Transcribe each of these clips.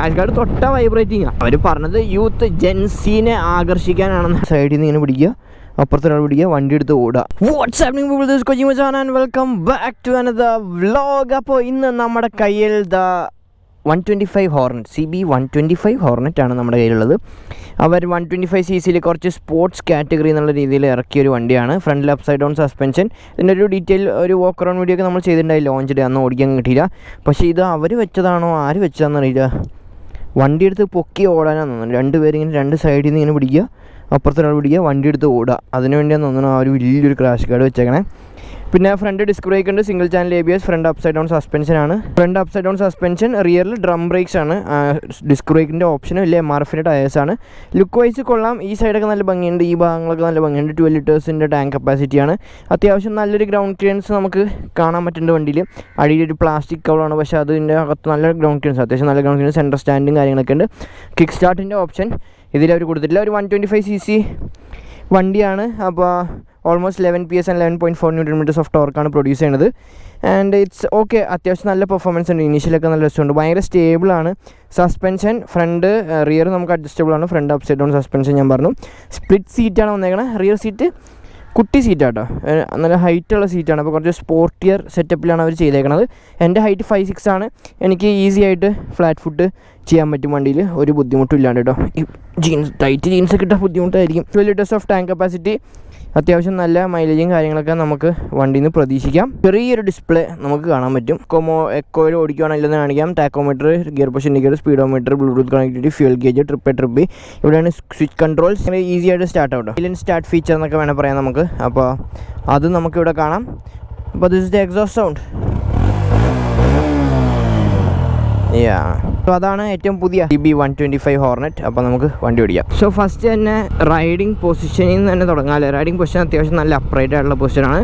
Crash guard തൊട്ട vibrating. അവർ പറഞ്ഞത് youth ജെൻസിനെ ആകർഷിക്കാനാണെന്ന്. സൈഡിൽ നിന്ന് ഇങ്ങനെ പിടിക്കുക, അപ്പുറത്തൊരാൾ പിടിക്കുക, വണ്ടി എടുത്ത് ഓടുക. What's happening people, this Kochi മച്ചാൻ and welcome back to another vlog. അപ്പോൾ ഇന്ന് നമ്മുടെ കയ്യിൽ 125 ഹോർണറ്റ് CB 125 ഹോർണറ്റ് ആണ് നമ്മുടെ കയ്യിലുള്ളത്. അവർ 125cc കുറച്ച് സ്പോർട്സ് കാറ്റഗറി എന്നുള്ള രീതിയിൽ ഇറക്കിയൊരു വണ്ടിയാണ്. ഫ്രണ്ടിൽ അപ്സൈഡ് ഡൗൺ സസ്പെൻഷൻ. ഇതിൻ്റെ ഒരു ഡീറ്റെയിൽ ഒരു വോക്ക് അറൗണ്ട് വീഡിയോ ഒക്കെ നമ്മൾ ചെയ്തിട്ടുണ്ടായി ലോഞ്ച് ഡേ. അന്ന് ഓടിക്കാൻ കിട്ടിയില്ല. പക്ഷേ ഇത് അവർ വെച്ചതാണോ ആര് വെച്ചതാണെന്ന് അറിയില്ല. വണ്ടി എടുത്ത് പൊക്കി ഓടാനാണ് തോന്നുന്നത്. രണ്ടുപേരിങ്ങനെ രണ്ട് സൈഡിൽ നിന്ന് ഇങ്ങനെ പിടിക്കുക, അപ്പുറത്തൊരാൾ പിടിക്കുക, വണ്ടി എടുത്ത് ഓടുക. അതിനുവേണ്ടിയാണ് തോന്നുന്നു ആ ഒരു വലിയൊരു ക്രാഷ് ഗാർഡ് വെച്ചേക്കണേ. പിന്നെ ഫ്രണ്ട് ഡിസ്ക് ബ്രേക്ക് ഉണ്ട്, single channel ABS, front upside down suspension ആണ്. ഫ്രണ്ട് അപ്സൈഡ് ഡൗൺ സസ്പെൻഷൻ, റിയറിൽ ഡ്രം ബ്രേക്സ് ആണ്. ഡിസ്ക് ബ്രേക്കിൻ്റെ ഓപ്ഷനും ഇല്ല. MRFിൻ്റെ ടയേഴ്സാണ്. ലുക്ക് വൈസ് കൊള്ളാം. ഈ സൈഡൊക്കെ നല്ല ഭംഗിയുണ്ട്, ഈ ഭാഗങ്ങളൊക്കെ നല്ല ഭംഗിയുണ്ട്. 12 ലിറ്റേഴ്സിൻ്റെ ടാങ്ക് കപ്പാസിറ്റിയാണ്. അത്യാവശ്യം നല്ലൊരു ഗ്രൗണ്ട് ക്ലിയറൻസ് നമുക്ക് കാണാൻ പറ്റുന്നുണ്ട് വണ്ടിയിൽ. അടിയിലൊരു പ്ലാസ്റ്റിക് കവറാണ്, പക്ഷേ അതിൻ്റെ അകത്ത് നല്ല ഗ്രൗണ്ട് ക്ലിയറൻസ്, അത്യാവശ്യം നല്ല ഗ്രൗണ്ട് ക്ലിയറൻസ്. സെൻറ്റർ സ്റ്റാൻഡും കാര്യങ്ങളൊക്കെ ഉണ്ട്. കിക്ക് സ്റ്റാർട്ടിൻ്റെ ഓപ്ഷൻ ഇതിലവർ കൊടുത്തിട്ടില്ല. ഒരു 125cc വണ്ടിയാണ്. അപ്പോൾ almost 11 PS and 11.4 Nm of ടോർക്കാണ് പ്രൊഡ്യൂസ് ചെയ്യുന്നത്. ആൻഡ് ഇറ്റ്സ് ഓക്കെ, അത്യാവശ്യം നല്ല പെർഫോമൻസ് ഉണ്ട്. ഇനീഷ്യലൊക്കെ നല്ല രസമുണ്ട്, ഭയങ്കര സ്റ്റേബിളാണ്. സസ്പെൻഷൻ ഫ്രണ്ട് റിയർ നമുക്ക് അഡ്ജസ്റ്റബിൾ ആണ്. ഫ്രണ്ട് അപ്സൈഡ് ഡൗൺ സസ്പെൻഷൻ ഞാൻ പറഞ്ഞു. സ്പ്ലിറ്റ് സീറ്റാണ് വന്നേക്കണത്. റിയർ സീറ്റ് കുട്ടി സീറ്റാട്ടോ, നല്ല ഹൈറ്റുള്ള സീറ്റാണ്. അപ്പോൾ കുറച്ച് സ്പോർട്ടിയർ സെറ്റപ്പിലാണ് അവർ ചെയ്തേക്കണത്. എൻ്റെ ഹൈറ്റ് 5'6" ആണ്. എനിക്ക് ഈസി ആയിട്ട് ഫ്ലാറ്റ് ഫുട്ട് ചെയ്യാൻ പറ്റും വണ്ടിയിൽ, ഒരു ബുദ്ധിമുട്ടും ഇല്ലാണ്ട് കേട്ടോ. ഈ ടൈറ്റ് ജീൻസൊക്കെ ഇട്ടാൽ ബുദ്ധിമുട്ടായിരിക്കും. 12 ലിറ്റേഴ്സ് ഓഫ് ടാങ്ക് കപ്പാസിറ്റി, അത്യാവശ്യം നല്ല മൈലേജും കാര്യങ്ങളൊക്കെ നമുക്ക് വണ്ടിയിൽ നിന്ന് പ്രതീക്ഷിക്കാം. ചെറിയൊരു ഡിസ്പ്ലേ നമുക്ക് കാണാൻ പറ്റും. എക്കോയിൽ ഓടിക്കുകയാണെങ്കിലെന്ന് കാണിക്കാം. Tachometer, gear position indicator, speedometer, Bluetooth connectivity, fuel gauge, trip B. ഇവിടെയാണ് സ്വിച്ച് കൺട്രോൾസ്. ഈസി ആയിട്ട് സ്റ്റാർട്ട് ആവട്ടോ. സൈലൻറ്റ് സ്റ്റാർട്ട് ഫീച്ചർ എന്നൊക്കെ വേണം പറയാം നമുക്ക്. അപ്പോൾ അത് നമുക്കിവിടെ കാണാം. അപ്പോൾ this is the exhaust sound. അപ്പോൾ അതാണ് ഏറ്റവും പുതിയ CB 125 ഹോർണറ്റ്. അപ്പോൾ നമുക്ക് വണ്ടി ഓടിക്കാം. സോ ഫസ്റ്റ് തന്നെ റൈഡിങ് പൊസിഷനിൽ നിന്ന് തന്നെ തുടങ്ങാം. റൈഡിങ് പൊസിഷൻ അത്യാവശ്യം നല്ല അപ്രൈറ്റ് ആയിട്ടുള്ള പൊസിഷനാണ്.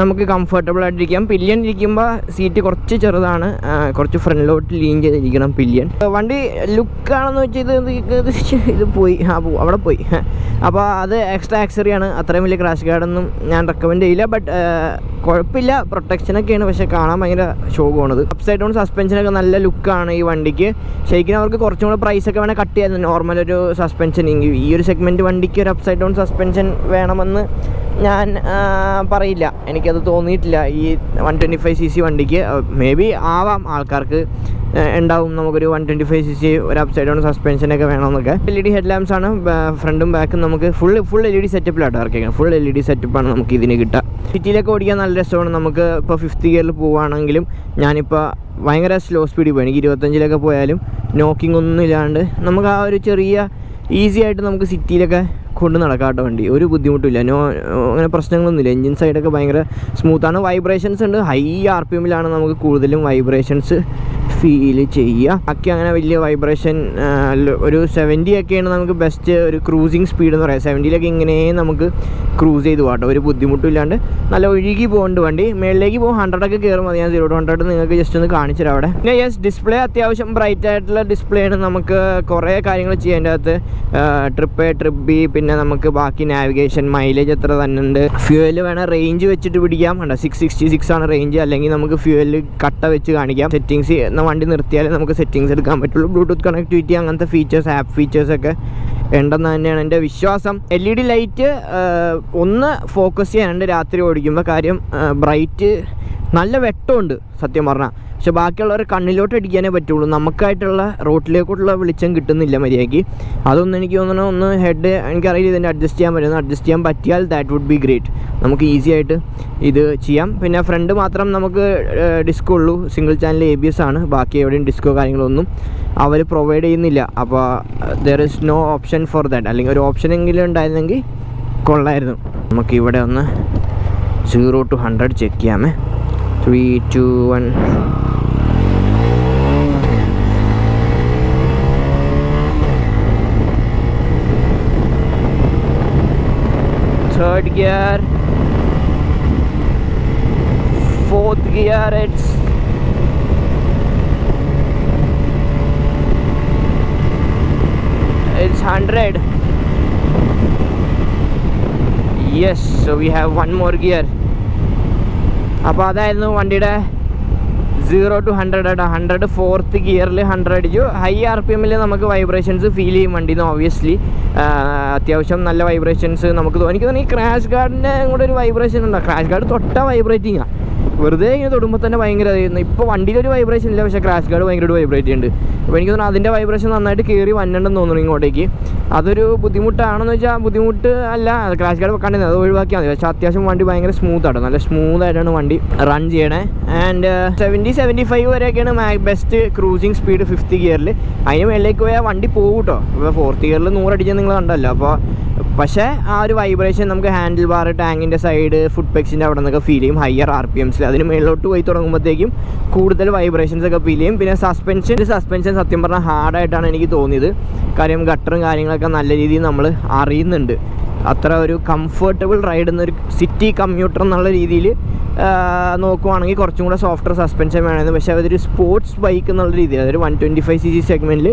നമുക്ക് കംഫർട്ടബിൾ ആയിട്ടിരിക്കാം. പില്യൻ ഇരിക്കുമ്പോൾ സീറ്റ് കുറച്ച് ചെറുതാണ്, കുറച്ച് ഫ്രണ്ടിലോട്ട് ലീൻ ചെയ്തിരിക്കണം പില്യൻ. വണ്ടി ലുക്കാണെന്ന് വെച്ചാൽ ഇത് പോയി അവിടെ പോയി. അപ്പോൾ അത് എക്സ്ട്രാ ആക്സറിയാണ്. അത്രയും വലിയ ക്രാഷ് ഗാർഡൊന്നും ഞാൻ റെക്കമെൻഡ് ചെയ്യില്ല. ബട്ട് കുഴപ്പമില്ല, പ്രൊട്ടക്ഷനൊക്കെയാണ്. പക്ഷേ കാണാൻ ഭയങ്കര ശോകമാണത്. അപ്സൈഡ് ഡൗൺ സസ്പെൻഷനൊക്കെ നല്ല ലുക്കാണ് ഈ വണ്ടിക്ക്. ശരിക്കും അവർക്ക് കുറച്ചും കൂടെ പ്രൈസൊക്കെ വേണേൽ കട്ട് ചെയ്യാൻ. നോർമൽ ഒരു സസ്പെൻഷൻ ഈ ഒരു സെഗ്മെൻറ്റ് വണ്ടിക്ക് ഒരു അപ്സൈഡ് ഡൗൺ സസ്പെൻഷൻ വേണമെന്ന് ഞാൻ പറയില്ല. എനിക്കത് തോന്നിയിട്ടില്ല ഈ 125cc വണ്ടിക്ക്. മേ ബി ആവാം, ആൾക്കാർക്ക് ഉണ്ടാവും നമുക്കൊരു 125cc ഒരു അപ്സൈഡ് ഡൗൺ സസ്പെൻഷനൊക്കെ വേണമെന്നൊക്കെ. LED ഹെഡ് ലാംപ്സ് ആണ് ഫ്രണ്ടും ബാക്കും. നമുക്ക് ഫുൾ LED സെറ്റപ്പിലാട്ടോ ഇറക്കിയേക്കാം. ഫുൾ LED സെറ്റപ്പാണ് നമുക്ക് ഇതിന് കിട്ടുക. സിറ്റിയിലൊക്കെ ഓടിക്കാൻ നല്ല രസമാണ്. നമുക്ക് ഇപ്പോൾ 5th ഗിയറിൽ പോവുകയാണെങ്കിലും, ഞാനിപ്പോൾ ഭയങ്കര സ്ലോ സ്പീഡിൽ പോയി, എനിക്ക് 25-ലൊക്കെ പോയാലും നോക്കിംഗ് ഒന്നും ഇല്ലാണ്ട് നമുക്ക് ആ ഒരു ചെറിയ ഈസി ആയിട്ട് നമുക്ക് സിറ്റിയിലൊക്കെ കൊണ്ട് നടക്കാം കേട്ടോ. വണ്ടി ഒരു ബുദ്ധിമുട്ടില്ല, അങ്ങനെ പ്രശ്നങ്ങളൊന്നുമില്ല. എൻജിൻ സൈഡൊക്കെ ഭയങ്കര സ്മൂത്താണ്. വൈബ്രേഷൻസ് ഉണ്ട്. ഹൈ RPM-ലാണ് നമുക്ക് കൂടുതലും വൈബ്രേഷൻസ് ഫീൽ ചെയ്യുക. ബാക്കി അങ്ങനെ വലിയ വൈബ്രേഷൻ ഒരു 70 ഒക്കെയാണ് നമുക്ക് ബെസ്റ്റ് ഒരു ക്രൂസിങ് സ്പീഡ് എന്ന് പറയാം. 70-ലൊക്കെ ഇങ്ങനെ നമുക്ക് ക്രൂസ് ചെയ്ത് പോകട്ടോ, ഒരു ബുദ്ധിമുട്ടും ഇല്ലാണ്ട്. നല്ല ഒഴുകി പോകുന്നുണ്ട് വണ്ടി. മേളിലേക്ക് പോകും. 100 കയറും. അത് ഞാൻ 0 to 100 നിങ്ങൾക്ക് ജസ്റ്റ് ഒന്ന് കാണിച്ചു തരാം അവിടെ. പിന്നെ ഡിസ്പ്ലേ അത്യാവശ്യം ബ്രൈറ്റ് ആയിട്ടുള്ള ഡിസ്പ്ലേ ആണ്. നമുക്ക് കുറേ കാര്യങ്ങൾ ചെയ്യേണ്ട അകത്ത്. ട്രിപ്പ് ബി, പിന്നെ നമുക്ക് ബാക്കി നാവിഗേഷൻ, മൈലേജ് എത്ര തന്നെ ഉണ്ട്. ഫ്യൂവൽ വേണം റേഞ്ച് വെച്ചിട്ട് പിടിക്കാം. 666 ആണ് റേഞ്ച്. അല്ലെങ്കിൽ നമുക്ക് ഫ്യൂവൽ കട്ട വെച്ച് കാണിക്കാം. സെറ്റിങ്സ് വണ്ടി നിർത്തിയാലേ നമുക്ക് സെറ്റിങ്സ് എടുക്കാൻ പറ്റുള്ളൂ. ബ്ലൂടൂത്ത് കണക്ടിവിറ്റി, അങ്ങനത്തെ ഫീച്ചേഴ്സ്, ആപ്പ് ഫീച്ചേഴ്സൊക്കെ ഉണ്ടെന്ന് തന്നെയാണ് എൻ്റെ വിശ്വാസം. LED ലൈറ്റ് ഒന്ന് ഫോക്കസ് ചെയ്യാനുണ്ട് രാത്രി ഓടിക്കുമ്പോൾ. കാര്യം ബ്രൈറ്റ് നല്ല വെട്ടമുണ്ട് സത്യം പറഞ്ഞാൽ. പക്ഷെ ബാക്കിയുള്ളവരെ കണ്ണിലോട്ട് അടിക്കാനേ പറ്റുള്ളൂ. നമുക്കായിട്ടുള്ള റോട്ടിലേക്കോട്ടുള്ള വെളിച്ചം കിട്ടുന്നില്ല മര്യാദയ്ക്ക്. അതൊന്നും എനിക്ക് തോന്നുന്നു ഒന്ന് ഹെഡ് എനിക്കറിയില്ല ഇതിൻ്റെ അഡ്ജസ്റ്റ് ചെയ്യാൻ പറ്റുന്നു. അഡ്ജസ്റ്റ് ചെയ്യാൻ പറ്റിയാൽ ദാറ്റ് വുഡ് ബി ഗ്രേറ്റ്. നമുക്ക് ഈസി ആയിട്ട് ഇത് ചെയ്യാം. പിന്നെ ഫ്രണ്ട് മാത്രം നമുക്ക് ഡിസ്കോ ഉള്ളൂ. സിംഗിൾ ചാനൽ ABS ആണ്. ബാക്കി എവിടെയും ഡിസ്കോ കാര്യങ്ങളൊന്നും അവർ പ്രൊവൈഡ് ചെയ്യുന്നില്ല. അപ്പോൾ there is no option for that. അല്ലെങ്കിൽ ഒരു ഓപ്ഷനെങ്കിലും ഉണ്ടായിരുന്നെങ്കിൽ കൊള്ളായിരുന്നു. നമുക്കിവിടെ ഒന്ന് 0 to 100 check ചെയ്യാമേ. 3, 2, 1. Third gear, 4th gear, it's 100. Yes, so we have one more gear. അപ്പോൾ അതായിരുന്നു വണ്ടിയുടെ 0 to 100 100 4th ഗിയറിൽ 100 അടിച്ചു. ഹൈ RPM നമുക്ക് വൈബ്രേഷൻസ് ഫീൽ ചെയ്യും വണ്ടിയിൽ നിന്ന്. ഓബ്വിയസ്ലി അത്യാവശ്യം നല്ല വൈബ്രേഷൻസ് നമുക്ക് തോന്നി. എനിക്ക് തോന്നി ഈ ക്രാഷ് ഗാർഡിൻ്റെ കൂടെ ഒരു വൈബ്രേഷൻ ഉണ്ടാകും. ക്രാഷ് ഗാർഡ് തൊട്ടാൽ വൈബ്രേറ്റിങ്ങാണ്, വെറുതെ ഇങ്ങനെ തൊടുമ്പോൾ തന്നെ ഭയങ്കര ഇതായിരുന്നു. ഇപ്പോൾ വണ്ടിയിലൊരു വൈബ്രേഷൻ ഇല്ല, പക്ഷേ ക്രാഷ് ഗാർഡ് ഭയങ്കരമായിട്ട് വൈബ്രേറ്റ് ചെയ്യുന്നുണ്ട്. അപ്പോൾ എനിക്ക് തോന്നുന്നു അതിൻ്റെ വൈബ്രേഷൻ നന്നായിട്ട് കയറി വന്നിട്ടുണ്ടെന്ന് തോന്നുന്നു ഇങ്ങോട്ടേക്ക്. അതൊരു ബുദ്ധിമുട്ടാണെന്ന് വെച്ചാൽ ബുദ്ധിമുട്ട് അല്ല, ക്രാഷ് ഗാർഡ് വെക്കാണ്ടിരുന്നത് അത് ഒഴിവാക്കിയാൽ മതി. പക്ഷേ അത്യാവശ്യം വണ്ടി ഭയങ്കര സ്മൂത്താണ്, നല്ല സ്മൂത്തായിട്ടാണ് വണ്ടി റൺ ചെയ്യണേ. ആൻഡ് 70-75 വരെയൊക്കെയാണ് ബെസ്റ്റ് ക്രൂസിങ് സ്പീഡ് 5th ഗിയറിൽ. അതിന് മേളിലേക്ക് പോയാൽ വണ്ടി പോകും കേട്ടോ. ഇപ്പോൾ 4th ഗിയറിൽ 100 അടിച്ചാൽ നിങ്ങൾ കണ്ടല്ലോ. അപ്പോൾ പക്ഷേ ആ ഒരു വൈബ്രേഷൻ നമുക്ക് ഹാൻഡിൽ ബാർ, ടാങ്കിൻ്റെ സൈഡ്, ഫുഡ് പെക്സിൻ്റെ അവിടെ നിന്നൊക്കെ ഫീൽ ചെയ്യും ഹയർ RPMs. അതിന് മേളിലോട്ട് പോയി തുടങ്ങുമ്പോഴത്തേക്കും കൂടുതൽ വൈബ്രേഷൻസ് ഒക്കെ ഫീൽ ചെയ്യും. പിന്നെ സസ്പെൻഷൻ സത്യം പറഞ്ഞാൽ ഹാർഡായിട്ടാണ് എനിക്ക് തോന്നിയത്. കാര്യം ഗട്ടറും കാര്യങ്ങളൊക്കെ നല്ല രീതിയിൽ നമ്മൾ അറിയുന്നുണ്ട്. അത്ര ഒരു കംഫർട്ടബിൾ റൈഡ് എന്നൊരു സിറ്റി കമ്മ്യൂട്ടർ എന്നുള്ള രീതിയിൽ നോക്കുവാണെങ്കിൽ കുറച്ചും കൂടെ സോഫ്റ്റർ സസ്പെൻഷൻ വേണമെന്ന്. പക്ഷേ അതൊരു സ്പോർട്സ് ബൈക്ക് എന്നുള്ള രീതിയിൽ, അതൊരു 125cc സെഗ്മെൻറ്റിൽ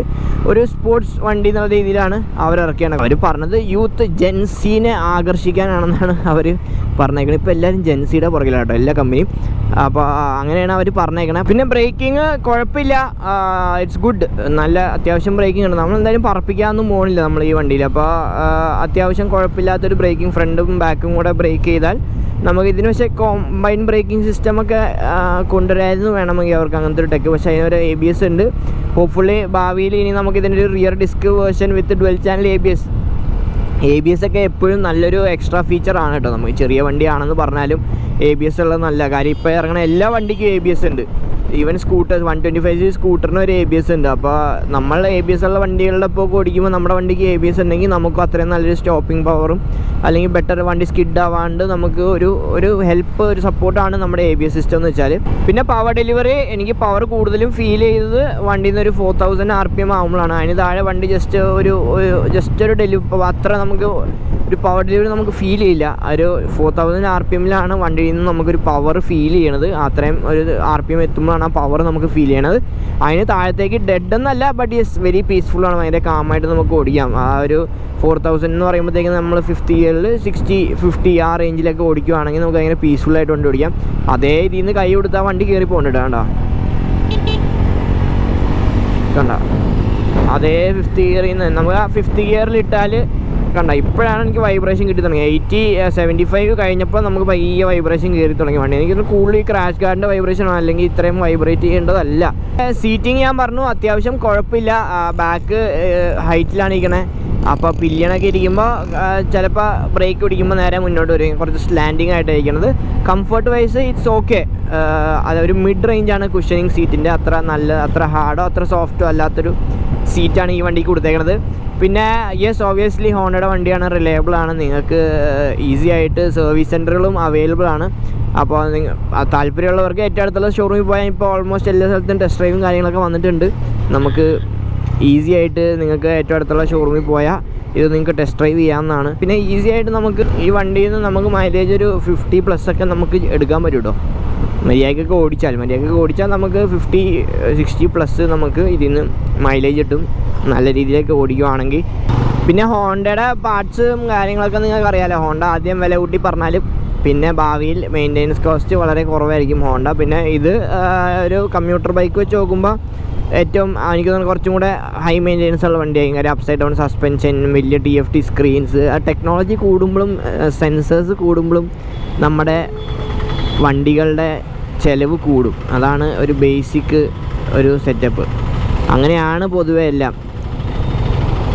ഒരു സ്പോർട്സ് വണ്ടി എന്നുള്ള രീതിയിലാണ് അവരിറക്കിയാണ്. അവർ പറഞ്ഞത് യൂത്ത് ജെൻസീനെ ആകർഷിക്കാനാണെന്നാണ് അവർ പറഞ്ഞേക്കണത്. ഇപ്പോൾ എല്ലാവരും ജെൻസിയുടെ പുറകിലാട്ടോ എല്ലാ കമ്പനിയും. അപ്പോൾ അങ്ങനെയാണ് അവർ പറഞ്ഞേക്കണത്. പിന്നെ ബ്രേക്കിങ് കുഴപ്പമില്ല, ഇറ്റ്സ് ഗുഡ്, നല്ല അത്യാവശ്യം ബ്രേക്കിംഗ് ഉണ്ട്. നമ്മളെന്തായാലും പറപ്പിക്കാനൊന്നും പോകണില്ല നമ്മൾ ഈ വണ്ടിയിൽ. അപ്പോൾ അത്യാവശ്യം കുഴപ്പമില്ലാത്തൊരു ബ്രേക്കിംഗ്, ഫ്രണ്ടും ബാക്കും കൂടെ ബ്രേക്ക് ചെയ്താൽ നമുക്ക് ഇതിന് പക്ഷേ കോമ്പൈൻ ബ്രേക്കിംഗ് സിസ്റ്റമൊക്കെ കൊണ്ടുവരായിരുന്നു വേണമെങ്കിൽ അവർക്ക് അങ്ങനത്തെ ഒരു ടെക്ക്. പക്ഷേ അതിനൊരു ABS ഉണ്ട്. ഹോപ്പ്ഫുള്ളി ഭാവിയിൽ ഇനി നമുക്ക് ഇതിൻ്റെ ഒരു റിയർ ഡിസ്ക് വേർഷൻ വിത്ത് ഡുവൽ ചാനൽ ABS ഒക്കെ എപ്പോഴും നല്ലൊരു എക്സ്ട്രാ ഫീച്ചറാണ് കേട്ടോ. നമുക്ക് ചെറിയ വണ്ടിയാണെന്ന് പറഞ്ഞാലും ABS ഉള്ളത് നല്ല കാര്യം. ഇപ്പോൾ ഇറങ്ങണ എല്ലാ വണ്ടിക്കും ABS ഉണ്ട്. ഈവൻ സ്കൂട്ടർ 125cc സ്കൂട്ടറിന് ഒരു ABS ഉണ്ട്. അപ്പോൾ നമ്മൾ ABS ഉള്ള വണ്ടികളുടെ ഇപ്പോൾ ഓടിക്കുമ്പോൾ നമ്മുടെ വണ്ടിക്ക് ABS ഉണ്ടെങ്കിൽ നമുക്ക് അത്രയും നല്ലൊരു സ്റ്റോപ്പിംഗ് പവറും അല്ലെങ്കിൽ ബെറ്റർ വണ്ടി സ്കിഡ് ആവാണ്ട് നമുക്ക് ഒരു ഹെൽപ്പ്, ഒരു സപ്പോർട്ടാണ് നമ്മുടെ ABS സിസ്റ്റം എന്ന് വെച്ചാൽ. പിന്നെ പവർ ഡെലിവറി എനിക്ക് പവർ കൂടുതലും ഫീൽ ചെയ്തത് വണ്ടിയിൽ നിന്ന് ഒരു 4000 RPM ആകുമ്പോഴാണ്. അതിന് താഴെ വണ്ടി ജസ്റ്റ് ഒരു ഡെലിവറി അത്ര നമുക്ക് ഒരു പവർ ഡെലിവറി നമുക്ക് ഫീൽ ചെയ്യില്ല. ഒരു 4000 RPMലാണ് വണ്ടിയിൽ നിന്ന് നമുക്കൊരു പവർ ഫീൽ ചെയ്യണത്. അത്രയും ഒരു RPM എത്തുമ്പോഴാണ് ആ പവർ നമുക്ക് ഫീൽ ചെയ്യണത്. അതിന് താഴത്തേക്ക് ഡെഡ് എന്നല്ല, ബട്ട് യെസ് വെരി പീസ്ഫുള്ളാണ്, ഭയങ്കര കാമായിട്ട് നമുക്ക് ഓടിക്കാം. ആ ഒരു 4000 എന്ന് പറയുമ്പോഴത്തേക്കും നമ്മൾ 5th ഗിയറിൽ 60-50 ആ റേഞ്ചിലൊക്കെ ഓടിക്കുകയാണെങ്കിൽ നമുക്ക് ഭയങ്കര പീസ്ഫുള്ളായിട്ട് വണ്ടി ഓടിക്കാം. അതേ ഇതിൽ നിന്ന് കൈ കൊടുത്താൽ വണ്ടി കയറി പോകണ്ടിട്ട് കണ്ട അതേ 5th ഗിയറിൽ നിന്ന് നമുക്ക് ആ 5th ഗിയറിൽ ഇട്ടാൽ കണ്ട ഇപ്പോഴാണ് എനിക്ക് വൈബ്രേഷൻ കിട്ടി തുടങ്ങി. 80-75 കഴിഞ്ഞപ്പോൾ നമുക്ക് പയ്യെ വൈബ്രേഷൻ കയറി തുടങ്ങി വണ്ടി. എനിക്ക് കൂടുതൽ ഈ ക്രാഷ് ഗാർഡിൻ്റെ വൈബ്രേഷനാണ്, അല്ലെങ്കിൽ ഇത്രയും വൈബ്രേറ്റ് ചെയ്യേണ്ടതല്ല. സീറ്റിംഗ് ഞാൻ പറഞ്ഞു അത്യാവശ്യം കുഴപ്പമില്ല. ബാക്ക് ഹൈറ്റിലാണ് ഇരിക്കണേ. അപ്പോൾ പില്ലിയണൊക്കെ ഇരിക്കുമ്പോൾ ചിലപ്പോൾ ബ്രേക്ക് പിടിക്കുമ്പോൾ നേരെ മുന്നോട്ട് വരും, കുറച്ച് സ്ലാൻഡിങ് ആയിട്ട് ഇരിക്കുന്നത്. Comfort vice it's okay. അതൊരു മിഡ് റേഞ്ചാണ് കുഷനിങ് സീറ്റിൻ്റെ. അത്ര ഹാർഡോ അത്ര സോഫ്റ്റോ അല്ലാത്തൊരു സീറ്റാണ് ഈ വണ്ടിക്ക് കൊടുത്തേക്കുന്നത്. പിന്നെ യെസ് ഓബ്വിയസ്ലി ഹോണ്ടയുടെ വണ്ടിയാണ്, റിലയബിൾ ആണ്, നിങ്ങൾക്ക് ഈസി ആയിട്ട് സർവീസ് സെൻറ്ററുകളും അവൈലബിൾ ആണ്. അപ്പോൾ താല്പര്യമുള്ളവർക്ക് ഏറ്റവും അടുത്തുള്ള ഷോറൂമിൽ പോയാൽ ഇപ്പോൾ ഓൾമോസ്റ്റ് എല്ലാ സ്ഥലത്തും ടെസ്റ്റ് ഡ്രൈവും കാര്യങ്ങളൊക്കെ വന്നിട്ടുണ്ട്. നമുക്ക് ഈസി ആയിട്ട് നിങ്ങൾക്ക് ഏറ്റവും അടുത്തുള്ള ഷോറൂമിൽ പോയാൽ ഇത് നിങ്ങൾക്ക് ടെസ്റ്റ് ഡ്രൈവ് ചെയ്യാവുന്നതാണ്. പിന്നെ ഈസി ആയിട്ട് നമുക്ക് ഈ വണ്ടിയിൽ നിന്ന് നമുക്ക് മൈലേജ് ഒരു 50+ ഒക്കെ നമുക്ക് എടുക്കാൻ പറ്റും കേട്ടോ. മര്യാദക്കൊക്കെ ഓടിച്ചാൽ നമുക്ക് 50-60+ നമുക്ക് ഇതിൽ നിന്ന് മൈലേജ് കിട്ടും, നല്ല രീതിയിലേക്ക് ഓടിക്കുകയാണെങ്കിൽ. പിന്നെ ഹോണ്ടയുടെ പാർട്സും കാര്യങ്ങളൊക്കെ നിങ്ങൾക്ക് അറിയാമല്ലോ. ഹോണ്ട ആദ്യം വില കൂട്ടി പറഞ്ഞാലും പിന്നെ ഭാവിയിൽ മെയിൻ്റെനൻസ് കോസ്റ്റ് വളരെ കുറവായിരിക്കും ഹോണ്ട. പിന്നെ ഇത് ഒരു കമ്മ്യൂട്ടർ ബൈക്ക് വെച്ച് നോക്കുമ്പോൾ ഏറ്റവും എനിക്ക് തോന്നുന്നു കുറച്ചും കൂടെ ഹൈ മെയിൻ്റെനൻസ് ഉള്ള വണ്ടിയായിരിക്കും. കാര്യം അപ്സൈഡ് ഡൗൺ സസ്പെൻഷൻ, വലിയ TFT സ്ക്രീൻസ്, ആ ടെക്നോളജി കൂടുമ്പോഴും സെൻസേഴ്സ് കൂടുമ്പോഴും നമ്മുടെ വണ്ടികളുടെ ചിലവ് കൂടും. അതാണ് ഒരു ബേസിക് ഒരു സെറ്റപ്പ്. അങ്ങനെയാണ് പൊതുവെ എല്ലാം.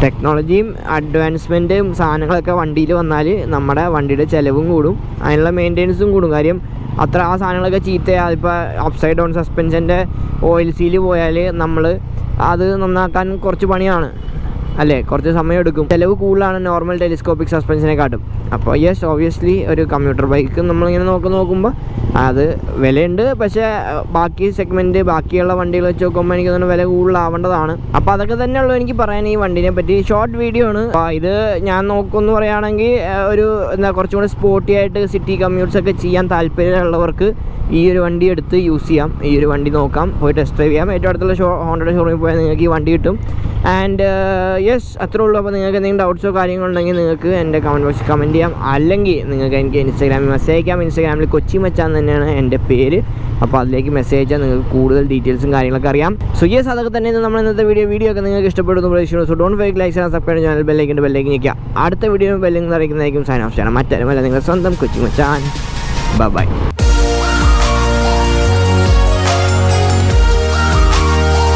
ടെക്നോളജിയും അഡ്വാൻസ്മെൻറ്റും സാധനങ്ങളൊക്കെ വണ്ടിയിൽ വന്നാൽ നമ്മുടെ വണ്ടിയുടെ ചിലവും കൂടും, അതിനുള്ള മെയിൻ്റെനൻസും കൂടും. കാര്യം അത്ര ആ സാധനങ്ങളൊക്കെ ചീത്തയാണ്. ഇപ്പോൾ അപ്സൈഡ് ഡൗൺ സസ്പെൻഷൻ്റെ ഓയിൽ സീല് പോയാൽ നമ്മൾ അത് നന്നാക്കാൻ കുറച്ച് പണിയാണ് അല്ലേ, കുറച്ച് സമയം എടുക്കും, ചിലവ് കൂടുതലാണ് നോർമൽ ടെലിസ്കോപ്പിക് സസ്പെൻഷനെക്കാട്ടും. അപ്പോൾ യെസ് ഓബ്വിയസ്ലി ഒരു കമ്മ്യൂട്ടർ ബൈക്ക് നമ്മളിങ്ങനെ നോക്കുമ്പോൾ അത് വിലയുണ്ട്. പക്ഷേ ബാക്കി സെഗ്മെൻറ്റ് ബാക്കിയുള്ള വണ്ടികൾ വെച്ച് നോക്കുമ്പോൾ എനിക്ക് തോന്നുന്നു വില കൂടുതലാവേണ്ടതാണ്. അപ്പോൾ അതൊക്കെ തന്നെയുള്ളൂ എനിക്ക് പറയാൻ ഈ വണ്ടീനെ പറ്റി. ഷോർട്ട് വീഡിയോ ആണ്. ഇത് ഞാൻ നോക്കുമെന്ന് പറയുകയാണെങ്കിൽ ഒരു കുറച്ചും കൂടെ സ്പോർട്ടി ആയിട്ട് സിറ്റി കമ്മ്യൂട്ട്സൊക്കെ ചെയ്യാൻ താല്പര്യമുള്ളവർക്ക് ഈ ഒരു വണ്ടി എടുത്ത് യൂസ് ചെയ്യാം. ഈ ഒരു വണ്ടി നോക്കാം, പോയി ടെസ്റ്റ് ഡ്രൈവ് ചെയ്യാം. ഏറ്റവും അടുത്തുള്ള ഹോണ്ടയുടെ ഷോറൂമിൽ പോയാൽ നിങ്ങൾക്ക് ഈ വണ്ടി കിട്ടും. ആൻഡ് യെസ് അത്രേ ഉള്ളൂ. അപ്പോൾ നിങ്ങൾക്ക് എന്തെങ്കിലും ഡൗട്ട്സോ കാര്യങ്ങളുണ്ടെങ്കിൽ നിങ്ങൾക്ക് എൻ്റെ കമൻറ്റ് ബോക്സിൽ കമൻറ്റ് ചെയ്യാം. അല്ലെങ്കിൽ നിങ്ങൾക്ക് എനിക്ക് ഇൻസ്റ്റാഗ്രാമിൽ മെസ്സേജ് അയക്കാം. ഇൻസ്റ്റാഗ്രാമിൽ കൊച്ചി മച്ചാൻ തന്നെയാണ് എൻ്റെ പേര്. അപ്പോൾ അതിലേക്ക് മെസ്സേജ് അയച്ചാൽ നിങ്ങൾക്ക് കൂടുതൽ ഡീറ്റെയിൽസും കാര്യങ്ങളൊക്കെ അറിയാം. സോ യെസ് അതൊക്കെ തന്നെ നമ്മൾ ഇന്നത്തെ വീഡിയോ ഒക്കെ നിങ്ങൾക്ക് ഇഷ്ടപ്പെടുന്നു പ്രതീക്ഷിക്കുന്നു. So don't fake like subscribe channel ബെല്ലേക്ക് നിൽക്കുക. അടുത്ത വീഡിയോ ബെല്ലിംഗ് അറിയിക്കുന്നതായിരിക്കും. സൈൻ ഓഫ് ചെയ്യണം. മറ്റാരുമല്ല, നിങ്ങളുടെ സ്വന്തം കൊച്ചി മച്ചാൻ. ബൈ.